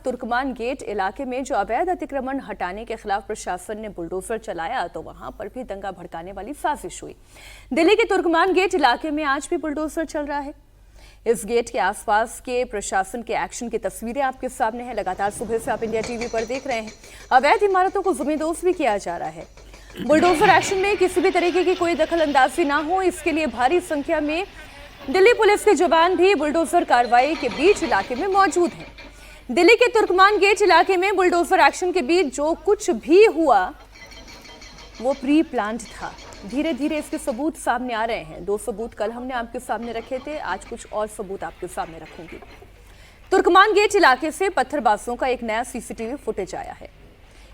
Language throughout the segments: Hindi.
तुर्कमान गेट इलाके में जो अवैध अतिक्रमण हटाने के खिलाफ प्रशासन ने बुलडोजर चलाया तो वहां पर भी दंगा भड़काने वाली साजिश हुई। दिल्ली के तुर्कमान गेट इलाके में आज भी बुलडोजर चल रहा है। इस गेट के आसपास के प्रशासन के एक्शन की तस्वीरें आपके सामने हैं। लगातार सुबह से आप इंडिया टीवी पर देख रहे हैं। अवैध इमारतों को जमींदोज भी किया जा रहा है। बुलडोजर एक्शन में किसी भी तरीके की कोई दखल अंदाजी ना हो, इसके लिए भारी संख्या में दिल्ली पुलिस के जवान भी बुलडोजर कार्रवाई के बीच इलाके में मौजूद हैं। दिल्ली के तुर्कमान गेट इलाके में बुलडोजर एक्शन के बीच जो कुछ भी हुआ वो प्री प्लान्ड था। धीरे धीरे इसके सबूत सामने आ रहे हैं। 2 सबूत कल हमने आपके सामने रखे थे, आज कुछ और सबूत आपके सामने रखूंगी। तुर्कमान गेट इलाके से पत्थरबाजों का एक नया सीसीटीवी फुटेज आया है।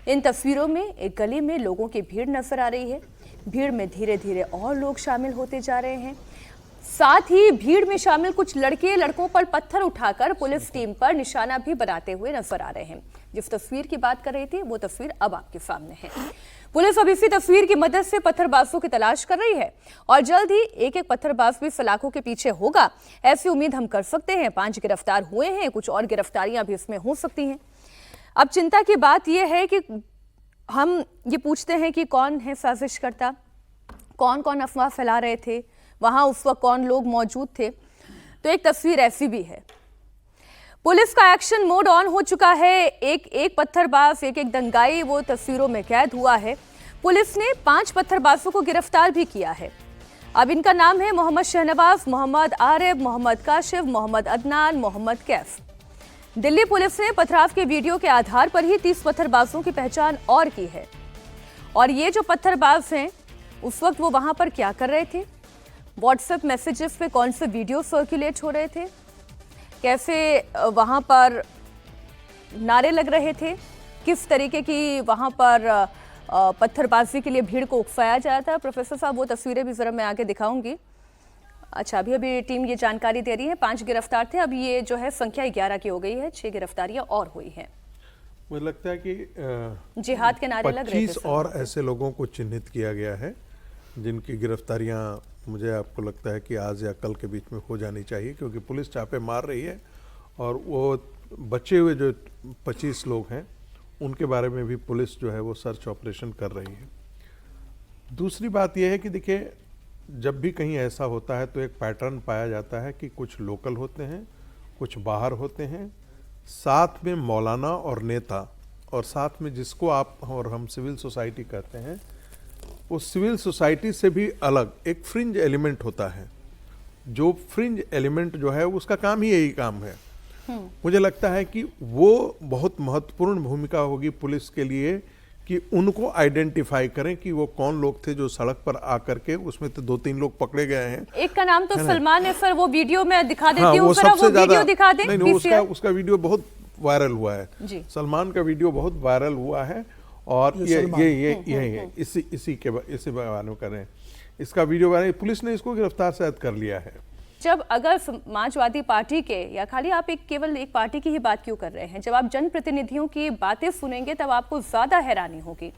इन तस्वीरों में एक गली में लोगों की भीड़ नजर आ रही है। भीड़ में धीरे धीरे और लोग शामिल होते जा रहे हैं। साथ ही भीड़ में शामिल कुछ लड़के लड़कों पर पत्थर उठाकर पुलिस टीम पर निशाना भी बनाते हुए नजर आ रहे हैं। जिस तस्वीर की बात कर रही थी वो तस्वीर अब आपके सामने है। पुलिस अब इसी तस्वीर की मदद से पत्थरबाजों की तलाश कर रही है और जल्द ही एक एक पत्थरबाज भी सलाखों के पीछे होगा, ऐसी उम्मीद हम कर सकते हैं। 5 गिरफ्तार हुए हैं, कुछ और गिरफ्तारियां भी इसमें हो सकती हैं। अब चिंता की बात यह है कि हम ये पूछते हैं कि कौन है साजिशकर्ता, कौन कौन अफवाह फैला रहे थे, वहां उस वक्त कौन लोग मौजूद थे। तो एक तस्वीर ऐसी भी है। पुलिस का एक्शन मोड ऑन हो चुका है। एक एक पत्थरबाज, एक एक दंगाई वो तस्वीरों में कैद हुआ है। पुलिस ने 5 पत्थरबाजों को गिरफ्तार भी किया है। अब इनका नाम है मोहम्मद शहनवाज, मोहम्मद आरिफ, मोहम्मद काशिफ, मोहम्मद अदनान, मोहम्मद कैफ। दिल्ली पुलिस ने पथराव के वीडियो के आधार पर ही 30 पत्थरबाजों की पहचान और की है। और ये जो पत्थरबाज हैं उस वक्त वो वहां पर क्या कर रहे थे, व्हाट्सएप मैसेजेस पे कौन से वीडियो सर्कुलेट हो रहे थे, कैसे वहां पर नारे लग रहे थे, किस तरीके की वहां पर पत्थरबाजी के लिए भीड़ को उकसाया जाता था। प्रोफेसर साहब वो तस्वीरें भी जरा मैं आगे दिखाऊंगी। अच्छा, अभी टीम ये जानकारी दे रही है 5 गिरफ्तार थे, अब ये जो है संख्या 11 की हो गई है, 6 गिरफ्तारियां और हुई हैं। मुझे लगता है कि जिहाद के नारे लग रहे थे। 25 और ऐसे लोगों को चिन्हित किया गया है जिनकी गिरफ्तारियां मुझे आपको लगता है कि आज या कल के बीच में हो जानी चाहिए, क्योंकि पुलिस छापे मार रही है और वो बचे हुए जो 25 लोग हैं उनके बारे में भी पुलिस जो है वो सर्च ऑपरेशन कर रही है। दूसरी बात यह है कि देखिए, जब भी कहीं ऐसा होता है तो एक पैटर्न पाया जाता है कि कुछ लोकल होते हैं, कुछ बाहर होते हैं, साथ में मौलाना और नेता, और साथ में जिसको आप और हम सिविल सोसाइटी कहते हैं, वो सिविल सोसाइटी से भी अलग एक फ्रिंज एलिमेंट होता है। जो फ्रिंज एलिमेंट जो है उसका काम ही यही काम है। मुझे लगता है कि वो बहुत महत्वपूर्ण भूमिका होगी पुलिस के लिए कि उनको आइडेंटिफाई करें कि वो कौन लोग थे जो सड़क पर आकर के, उसमें तो 2-3 लोग पकड़े गए हैं। एक का नाम तो सलमान है सर, वो वीडियो में दिखा देती हाँ, हूँ, वो सबसे वीडियो दिखा दें। नहीं, उसका वीडियो बहुत वायरल हुआ है जी। सलमान का वीडियो बहुत वायरल हुआ है और ये इसी बारे में कर रहे हैं। इसका वीडियो पुलिस ने इसको गिरफ्तार शायद कर लिया है। जब अगर समाजवादी पार्टी के, या खाली आप केवल एक पार्टी की ही बात क्यों कर रहे हैं, जब आप जनप्रतिनिधियों की बातें सुनेंगे तब आपको ज्यादा हैरानी होगी।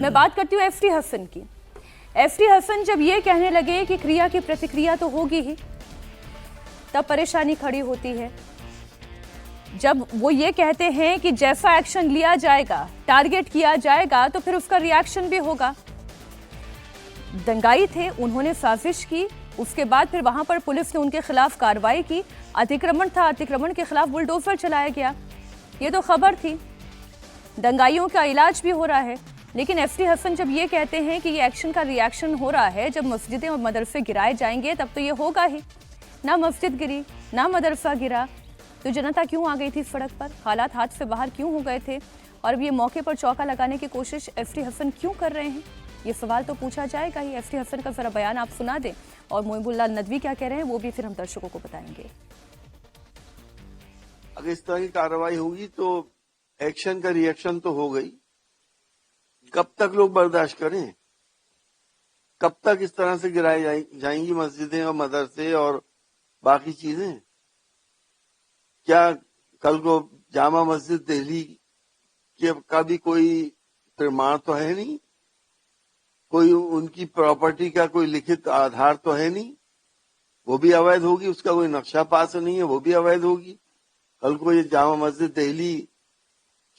मैं बात करती हूँ एफटी हसन की। एफटी हसन जब ये कहने लगे कि क्रिया की प्रतिक्रिया तो होगी ही, तब परेशानी खड़ी होती है। जब वो ये कहते हैं कि जैसा एक्शन लिया जाएगा, टारगेट किया जाएगा, तो फिर उसका रिएक्शन भी होगा। दंगाई थे, उन्होंने साजिश की, उसके बाद फिर वहां पर पुलिस ने उनके खिलाफ कार्रवाई की। अतिक्रमण था, अतिक्रमण के खिलाफ बुलडोजर चलाया गया, ये तो खबर थी। दंगाइयों का इलाज भी हो रहा है। लेकिन एफटी हसन जब ये कहते हैं कि ये एक्शन का रिएक्शन हो रहा है, जब मस्जिदें और मदरसे गिराए जाएंगे तब तो ये होगा ही। ना मस्जिद गिरी, ना मदरसा गिरा, तो जनता क्यों आ गई थी सड़क पर, हालात हाथ से बाहर क्यों हो गए थे, और अब ये मौके पर चौका लगाने की कोशिश एफटी हसन क्यों कर रहे हैं, ये सवाल तो पूछा जाएगा ही। एफटी हसन का जरा बयान आप सुना दें, और मोइबुल्लाह नदवी क्या कह रहे हैं वो भी फिर हम दर्शकों को बताएंगे। अगर इस तरह की कार्रवाई होगी तो एक्शन का रिएक्शन तो हो गई। कब तक लोग बर्दाश्त करें? कब तक इस तरह से गिराई जाएंगी मस्जिदें और मदरसे और बाकी चीजें? क्या कल को जामा मस्जिद दिल्ली का भी कोई प्रमाण तो है नहीं, कोई उनकी प्रॉपर्टी का कोई लिखित आधार तो है नहीं, वो भी अवैध होगी। उसका कोई नक्शा पास नहीं है, वो भी अवैध होगी। कल को ये जामा मस्जिद दिल्ली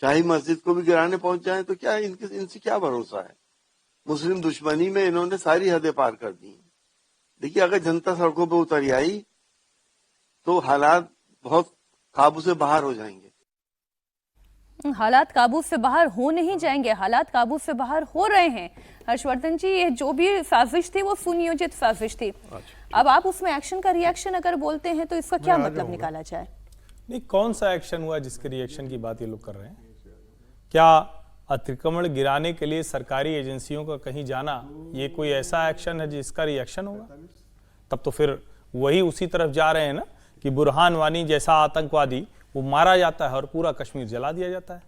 शाही मस्जिद को भी गिराने पहुंच जाए तो क्या इनसे क्या भरोसा है। मुस्लिम दुश्मनी में इन्होंने सारी हदें पार कर दी। देखिए, अगर जनता सड़कों पर उतर आई तो हालात बहुत काबू से बाहर हो जाएंगे। हालात काबू से बाहर हो नहीं जाएंगे, हालात काबू से बाहर हो रहे हैं। हर्षवर्धन जी, ये जो भी साजिश थी वो सुनियोजित साजिश थी। अब आप उसमें एक्शन का रिएक्शन अगर बोलते हैं तो इसका क्या मतलब निकाला जाए? नहीं, कौन सा एक्शन हुआ जिसके रिएक्शन की बात ये लोग कर रहे हैं? क्या अतिक्रमण गिराने के लिए सरकारी एजेंसियों का कहीं जाना ये कोई ऐसा एक्शन है जिसका रिएक्शन होगा? तब तो फिर वही उसी तरफ जा रहे हैं ना कि बुरहान वानी जैसा आतंकवादी वो मारा जाता है और पूरा कश्मीर जला दिया जाता है।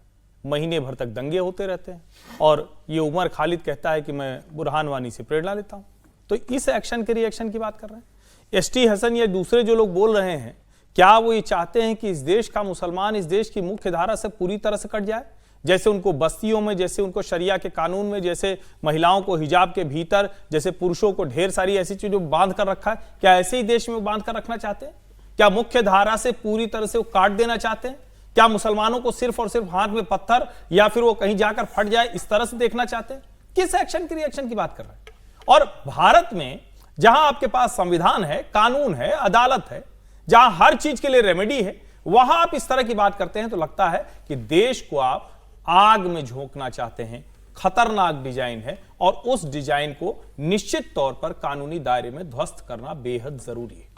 महीने भर तक दंगे होते रहते हैं और ये उमर खालिद कहता है कि मैं बुरहान वानी से प्रेरणा लेता हूं। तो इस एक्शन के रिएक्शन की बात कर रहे हैं। एसटी हसन या दूसरे जो लोग बोल रहे हैं, क्या वो ये चाहते हैं कि इस देश का मुसलमान इस देश की मुख्य धारा से पूरी तरह से कट जाए? जैसे उनको बस्तियों में, जैसे उनको शरिया के कानून में, जैसे महिलाओं को हिजाब के भीतर, जैसे पुरुषों को ढेर सारी ऐसी चीजों बांध कर रखा है, क्या ऐसे ही देश में बांध कर रखना चाहते हैं? क्या मुख्य धारा से पूरी तरह से वो काट देना चाहते हैं? क्या मुसलमानों को सिर्फ और सिर्फ हाथ में पत्थर या फिर वो कहीं जाकर फट जाए इस तरह से देखना चाहते हैं? किस एक्शन की रिएक्शन की बात कर रहे हैं? और भारत में जहां आपके पास संविधान है, कानून है, अदालत है, जहां हर चीज के लिए रेमेडी है, वहां आप इस तरह की बात करते हैं तो लगता है कि देश को आप आग में झोंकना चाहते हैं। खतरनाक डिजाइन है और उस डिजाइन को निश्चित तौर पर कानूनी दायरे में ध्वस्त करना बेहद जरूरी है।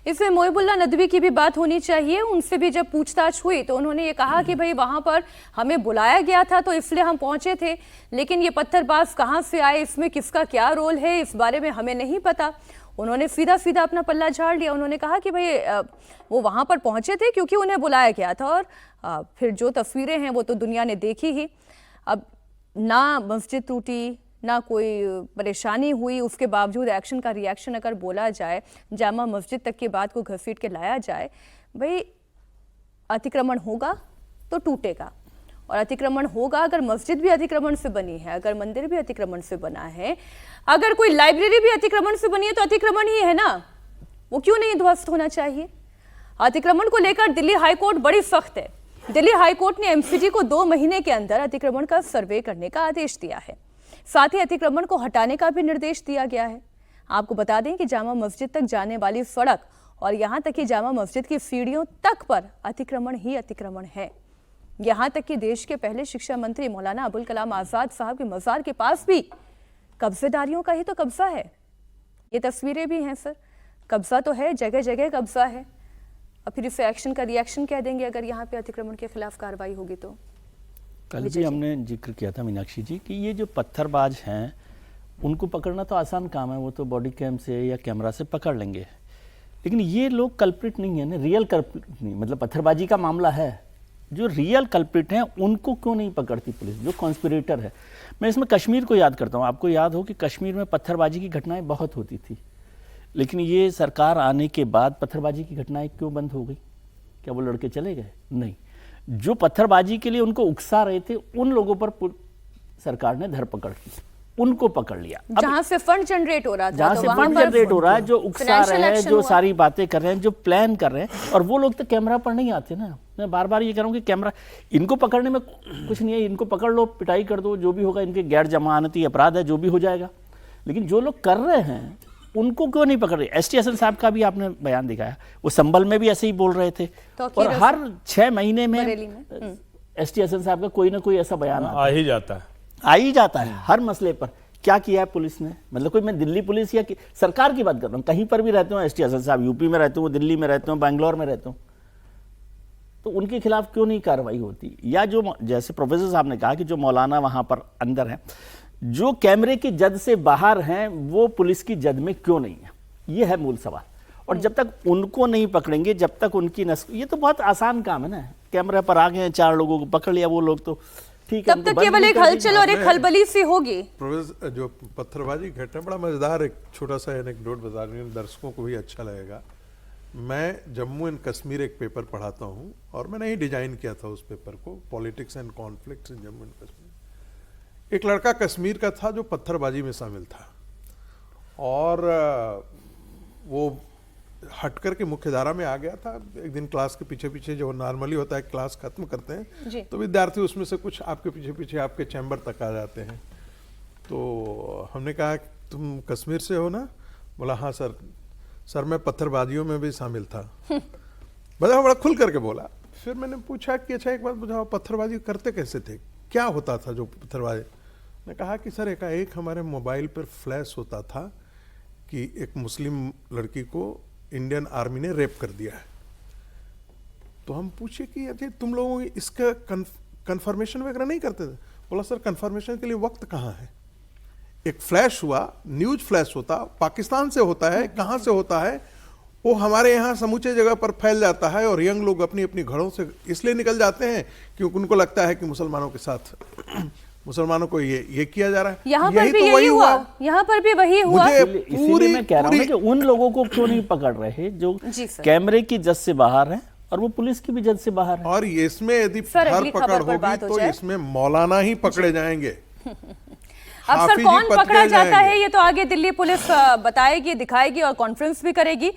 इसमें मोहिबुल्लाह नदवी की भी बात होनी चाहिए। उनसे भी जब पूछताछ हुई तो उन्होंने ये कहा कि भाई वहां पर हमें बुलाया गया था तो इसलिए हम पहुंचे थे, लेकिन ये पत्थरबाज कहां से आए, इसमें किसका क्या रोल है, इस बारे में हमें नहीं पता। उन्होंने सीधा सीधा अपना पल्ला झाड़ लिया। उन्होंने कहा कि भाई वो वहां पर पहुंचे थे क्योंकि उन्हें बुलाया गया था और फिर जो तस्वीरें हैं वो तो दुनिया ने देखी ही। अब ना मस्जिद टूटी, ना कोई परेशानी हुई, उसके बावजूद एक्शन का रिएक्शन अगर बोला जाए, जामा मस्जिद तक की बात को घसीट के लाया जाए। भाई अतिक्रमण होगा तो टूटेगा, और अतिक्रमण होगा अगर मस्जिद भी अतिक्रमण से बनी है, अगर मंदिर भी अतिक्रमण से बना है, अगर कोई लाइब्रेरी भी अतिक्रमण से बनी है तो अतिक्रमण ही है ना, वो क्यों नहीं ध्वस्त होना चाहिए? अतिक्रमण को लेकर दिल्ली हाईकोर्ट बड़ी सख्त है। दिल्ली हाईकोर्ट ने एमसीडी को 2 महीने के अंदर अतिक्रमण का सर्वे करने का आदेश दिया है। साथ ही अतिक्रमण को हटाने का भी निर्देश दिया गया है। आपको बता दें कि जामा मस्जिद तक जाने वाली सड़क और यहां तक कि जामा मस्जिद की सीढ़ियों तक पर अतिक्रमण ही अतिक्रमण है। यहां तक कि देश के पहले शिक्षा मंत्री मौलाना अबुल कलाम आजाद साहब के मजार के पास भी कब्जेदारियों का ही तो कब्जा है। ये तस्वीरें भी हैं सर, कब्जा तो है, जगह जगह कब्जा है। और फिर इसे एक्शन का रिएक्शन कह देंगे अगर यहाँ पे अतिक्रमण के खिलाफ कार्रवाई होगी तो। कल भी हमने जिक्र किया था मीनाक्षी जी कि ये जो पत्थरबाज हैं उनको पकड़ना तो आसान काम है, वो तो बॉडी कैम से या कैमरा से पकड़ लेंगे, लेकिन ये लोग कल्प्रिट नहीं है ना, रियल कल्प्रिट नहीं। मतलब पत्थरबाजी का मामला है, जो रियल कल्प्रिट हैं उनको क्यों नहीं पकड़ती पुलिस, जो कॉन्स्पिरेटर है। मैं इसमें कश्मीर को याद करता हूँ। आपको याद हो कि कश्मीर में पत्थरबाजी की घटनाएं बहुत होती थी, लेकिन ये सरकार आने के बाद पत्थरबाजी की घटनाएं क्यों बंद हो गई? क्या वो लड़के चले गए? नहीं, जो पत्थरबाजी के लिए उनको उकसा रहे थे उन लोगों पर सरकार ने धरपकड़ की, उनको पकड़ लिया। जहां से फंड जनरेट हो रहा था, जहां से फंड जनरेट हो रहा है, जो उकसा रहे हैं, जो सारी बातें कर रहे हैं, जो प्लान कर रहे हैं, और वो लोग तो कैमरा पर नहीं आते ना। मैं बार बार ये कह रहा हूं कि कैमरा, इनको पकड़ने में कुछ नहीं है, इनको पकड़ लो, पिटाई कर दो, जो भी होगा, इनके गैर जमानती अपराध है, जो भी हो जाएगा। लेकिन जो लोग कर रहे हैं उनको क्यों नहीं पकड़ रहे? एसटी हसन साहब का भी आपने बयान दिखाया, वो संभल में भी ऐसे ही बोल रहे थे, और हर 6 महीने में एसटी हसन साहब का कोई ना कोई ऐसा बयान आ ही जाता है हर मसले पर। क्या किया है पुलिस ने? मतलब कोई, मैं दिल्ली पुलिस या सरकार की बात कर रहा हूँ, कहीं पर भी रहते हो एसटी हसन साहब, यूपी में रहते हो, दिल्ली में रहते हो, बैंगलोर में रहते हो, तो उनके खिलाफ क्यों नहीं कार्रवाई होती? या जो जैसे प्रोफेसर साहब ने कहा कि जो मौलाना वहां पर अंदर है, जो कैमरे की जद से बाहर हैं, वो पुलिस की जद में क्यों नहीं है? ये है मूल सवाल। और जब तक उनको नहीं पकड़ेंगे, जब तक उनकी ये तो बहुत आसान काम है ना, कैमरे पर आ गए, 4 लोगों को पकड़ लिया, वो लोग तो ठीक है, तब तक केवल एक हलचल और एक खलबली सी होगी। प्रोफेसर, जो पत्थरबाजी घटना, बड़ा मजेदार एक छोटा सा एनेक्डोट बता रही हूँ, दर्शकों को भी अच्छा लगेगा। मैं जम्मू एंड कश्मीर एक पेपर पढ़ाता हूँ और मैंने ही डिजाइन किया था उस पेपर को, politics and conflicts in Jammu and Kashmir. एक लड़का कश्मीर का था जो पत्थरबाजी में शामिल था, और वो हट करके मुख्य धारा में आ गया था। एक दिन क्लास के पीछे पीछे जो नॉर्मली होता है क्लास खत्म करते हैं जी। तो विद्यार्थी उसमें से कुछ आपके पीछे पीछे आपके चैम्बर तक आ जाते हैं। तो हमने कहा कि तुम कश्मीर से हो ना? बोला हाँ सर। सर मैं पत्थरबाजियों में भी शामिल था। बड़ा खुल करके बोला। फिर मैंने पूछा कि अच्छा एक बात बुझाओ, पत्थरबाजी करते कैसे थे, क्या होता था जो पत्थरबाजी? ने कहा कि सर एक हमारे मोबाइल पर फ्लैश होता था कि एक मुस्लिम लड़की को इंडियन आर्मी ने रेप कर दिया है। तो हम पूछे कि अरे तुम लोग इसका कंफर्मेशन वगैरह नहीं करते थे? बोला सर कंफर्मेशन के लिए वक्त कहाँ है, एक फ्लैश हुआ, न्यूज फ्लैश होता, पाकिस्तान से होता है, कहाँ से होता है, वो हमारे यहाँ समूचे जगह पर फैल जाता है और यंग लोग अपनी अपनी घरों से इसलिए निकल जाते हैं क्योंकि उनको लगता है कि मुसलमानों के साथ मुसलमानों को ये किया जा रहा है। यहाँ पर भी यही हुआ, यहाँ पर भी वही हुआ। इसीलिए मैं कह रहा हूँ कि उन लोगों को क्यों नहीं पकड़ रहे जो कैमरे की जज से बाहर हैं और वो पुलिस की भी जज से बाहर है। और इसमें यदि धर पकड़ होगी तो इसमें मौलाना ही पकड़े जाएंगे। अब सर कौन पकड़ा जाता है ये तो आगे दिल्ली पुलिस बताएगी, दिखाएगी और कॉन्फ्रेंस भी करेगी।